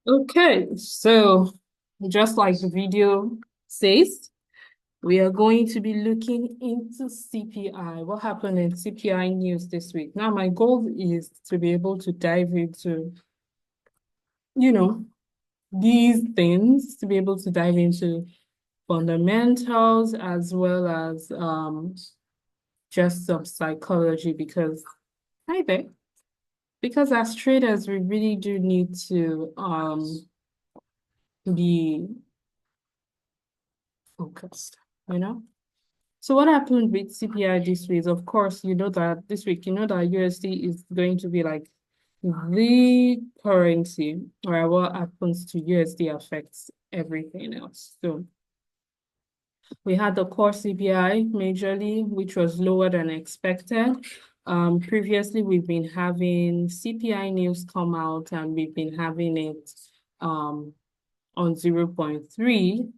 Okay, so just like the video says, we are going to be looking into CPI. What happened in CPI news this week? Now, my goal is to be able to dive into, you know, these things, to be able to dive into fundamentals as well as just some psychology because hi there. Because as traders, we really do need to be focused, you know? So what happened with CPI this week? Of course, you know that this week, you know that USD is going to be like the currency, or what happens to USD affects everything else. So we had the core CPI majorly, which was lower than expected. Previously, we've been having CPI news come out and we've been having it on 0.3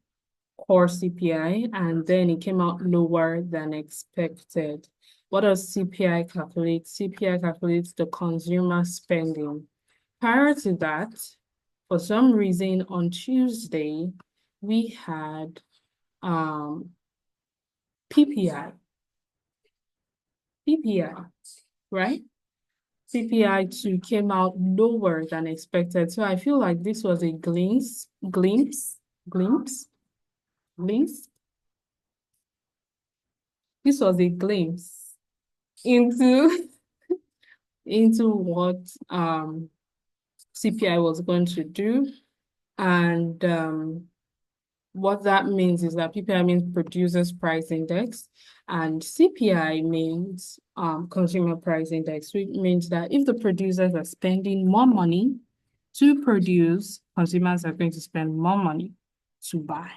core CPI, and then it came out lower than expected. What does CPI calculate? CPI calculates the consumer spending. Prior to that, for some reason on Tuesday, we had PPI, PPI, right? CPI 2 came out lower than expected. So I feel like this was a glimpse. This was a glimpse into into what CPI was going to do. And what that means is that PPI means Producers Price Index, and CPI means Consumer Price Index, which means that if the producers are spending more money to produce, consumers are going to spend more money to buy.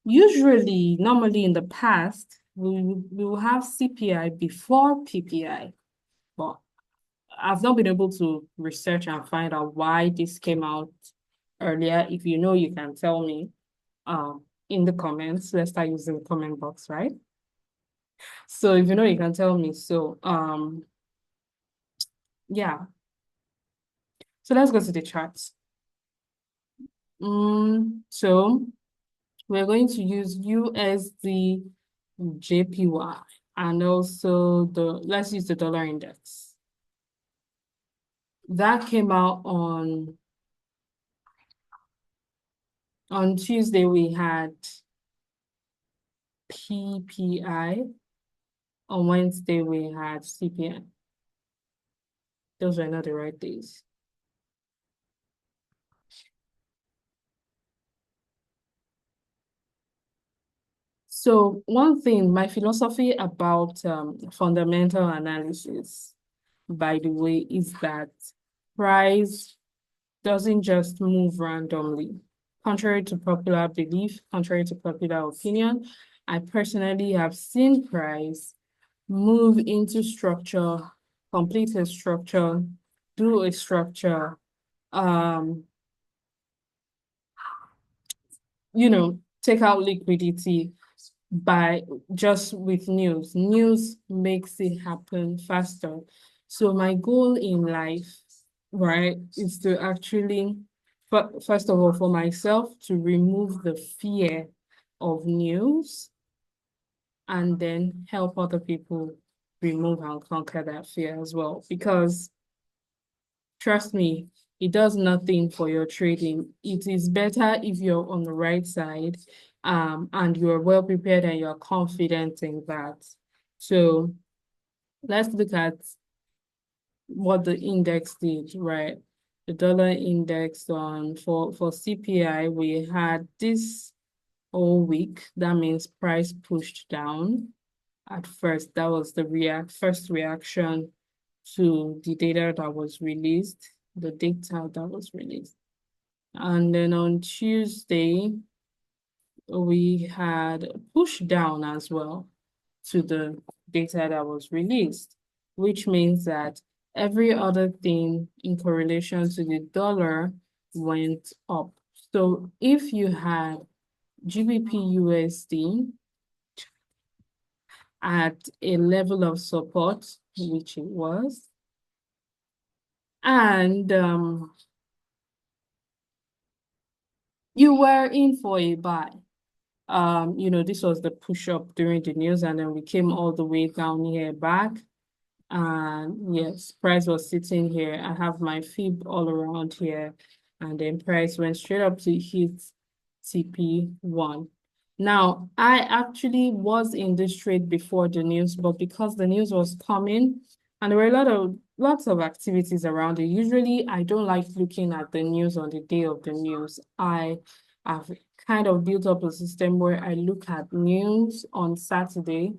Usually, normally in the past, we will have CPI before PPI, but I've not been able to research and find out why this came out earlier. If you know, you can tell me in the comments. Let's start using the comment box, right? So if you know, you can tell me. So yeah. So let's go to the charts. So we're going to use USD JPY and also let's use the dollar index. That came out on Tuesday. We had PPI. On Wednesday, we had CPI. Those were not the right days. So one thing, my philosophy about fundamental analysis, by the way, is that price doesn't just move randomly. Contrary to popular belief, contrary to popular opinion, I personally have seen price move into structure, complete a structure, do a structure, um, take out liquidity by just with news. News makes it happen faster. So my goal in life, right, is to actually, first of all, for myself, to remove the fear of news and then help other people remove and conquer that fear as well. Because trust me, it does nothing for your trading. It is better if you're on the right side, and you're well prepared and you're confident in that. So let's look at what the index did, right? The dollar index for CPI, we had this all week. That means price pushed down at first. That was the first reaction to the data that was released, the data that was released. And then on Tuesday, we had pushed down as well to the data that was released, which means that every other thing in correlation to the dollar went up. So if you had GBP USD at a level of support, which it was, and You were in for a buy. This was the push up during the news, and then we came all the way down here back. And yes, price was sitting here. I have my fib all around here, and then price went straight up to hit TP1. Now, I actually was in this trade before the news, but because the news was coming and there were lots of activities around it. Usually, I don't like looking at the news on the day of the news. I've kind of built up a system where I look at news on Saturday,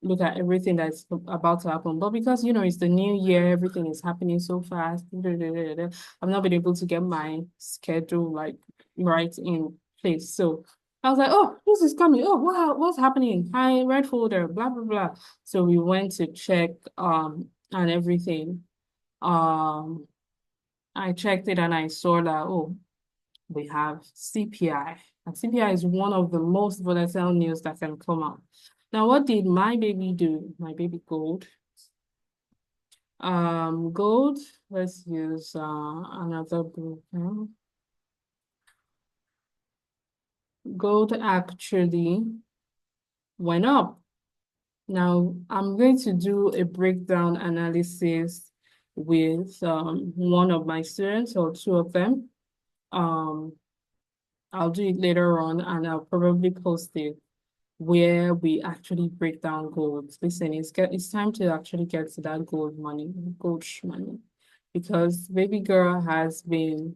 look at everything that's about to happen. But because it's the new year, everything is happening so fast. I've not been able to get my schedule like right in place. So I was like, oh, this is coming. Oh, what's happening? Hi, red folder, blah blah blah. So we went to check and everything. Um I checked it and I saw that we have CPI. And CPI is one of the most volatile news that can come out. Now, what did my baby do? My baby gold. Gold, let's use another broker. Gold actually went up. Now, I'm going to do a breakdown analysis with one of my students or two of them. Um, I'll do it later on and I'll probably post it where we actually break down gold. Listen, it's time to actually get to that gold money, because baby girl has been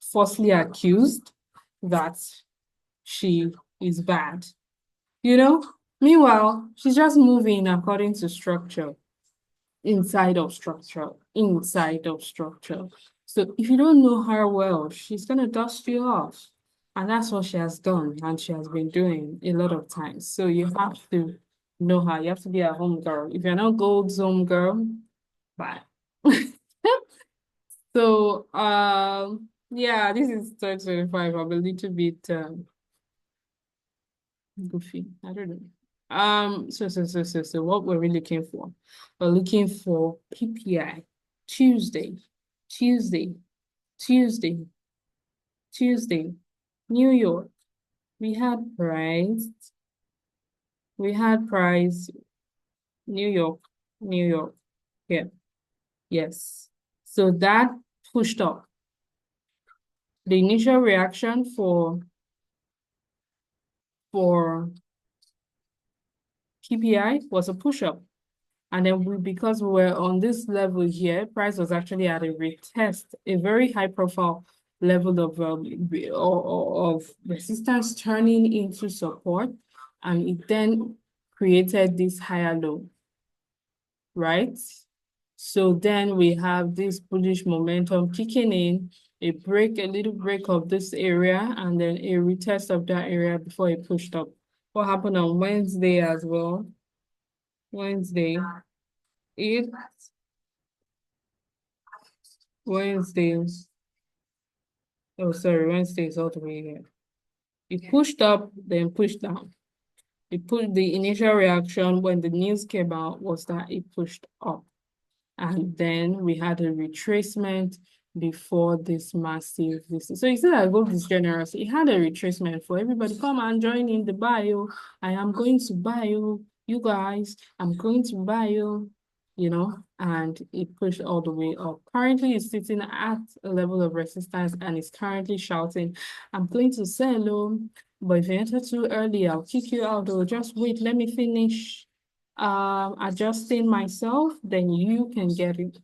falsely accused that she is bad. You know? Meanwhile, she's just moving according to structure, inside of structure, inside of structure. So if you don't know her well, she's gonna dust you off. And that's what she has done, and she has been doing a lot of times. So you have to know her. You have to be a home girl. If you're not Gold's home girl, bye. So yeah, this is 2025. I'm a little bit goofy. I don't know. So what were we looking for? We're looking for PPI Tuesday, Tuesday, Tuesday, Tuesday, New York. We had price, we had price, New York, New York. Yeah, yes. So that pushed up. The initial reaction for PPI was a push up. And then because we were on this level here, price was actually at a retest, a very high profile level of resistance turning into support. And it then created this higher low, right? So then we have this bullish momentum kicking in, a little break of this area, and then a retest of that area before it pushed up. What happened on Wednesday as well? Wednesday, it Wednesday. Oh, sorry, Wednesday is all the way here. It pushed up, then pushed down. The initial reaction when the news came out was that it pushed up. And then we had a retracement before this massive this. So you see that gold is generous. It had a retracement for everybody. Come and join in the bio. I am going to bio. You guys, I'm going to bio, and it pushed all the way up. Currently, it's sitting at a level of resistance and it's currently shouting, I'm going to sell. But if you enter too early, I'll kick you out. Or just wait, let me finish adjusting myself, then you can get it,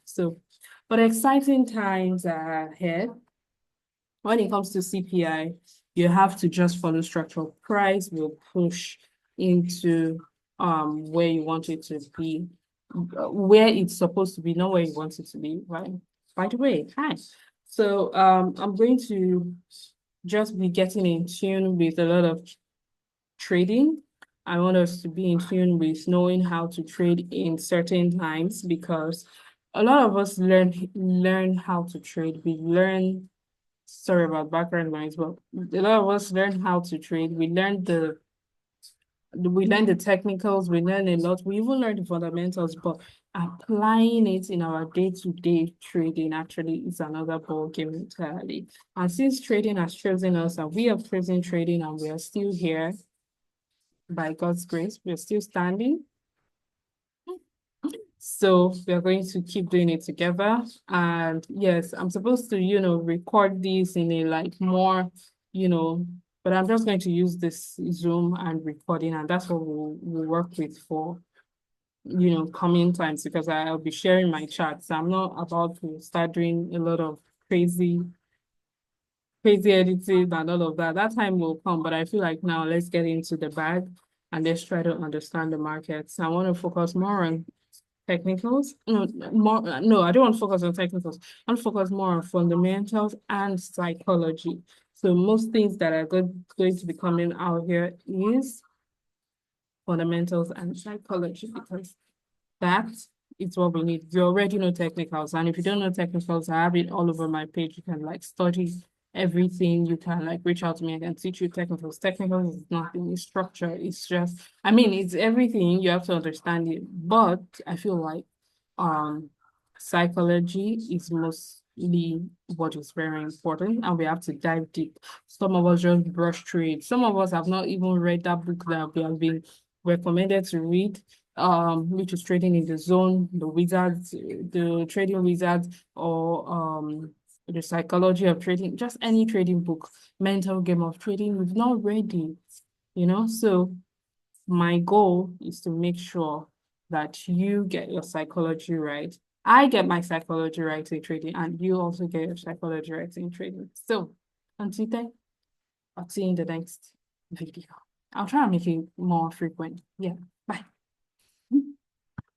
So, but exciting times are ahead. When it comes to CPI, you have to just follow structural price will push into where you want it to be, where it's supposed to be, not where you want it to be, right? By the way, hi. So I'm going to just be getting in tune with a lot of trading. I want us to be in tune with knowing how to trade in certain times, because a lot of us learn how to trade. We learn, sorry about background noise, but a lot of us learn how to trade. We learn We learn the technicals, we learn a lot, we even learn the fundamentals, but applying it in our day-to-day trading actually is another ball game entirely. And since trading has chosen us and we have chosen trading and we are still here by God's grace, we're still standing. So we're going to keep doing it together. And yes, I'm supposed to, record this in a like more, but I'm just going to use this Zoom and recording, and that's what we'll work with for, coming times because I'll be sharing my charts. I'm not about to start doing a lot of crazy, crazy editing and all of that. That time will come, but I feel like now let's get into the bag and let's try to understand the markets. I want to focus more on technicals. No, I don't want to focus on technicals. I want to focus more on fundamentals and psychology. So most things that are going to be coming out here is fundamentals and psychology because that is what we need. You already know technicals, and if you don't know technicals, I have it all over my page. You can like study everything. You can like reach out to me. I can teach you technicals. Technicals is nothing. It's structure. It's just, I mean, it's everything. You have to understand it. But I feel like um psychology is mostly what is very important, and we have to dive deep. Some of us just brush through it. Some of us have not even read that book that we have been recommended to read, which is Trading in the Zone, the Wizards, the Trading Wizards, or the Psychology of Trading, just any trading book, Mental Game of Trading. We've not read it, So my goal is to make sure that you get your psychology right. I get my psychology right in trading, and you also get your psychology right in trading. So until then, I'll see you in the next video. I'll try and make it more frequent. Yeah.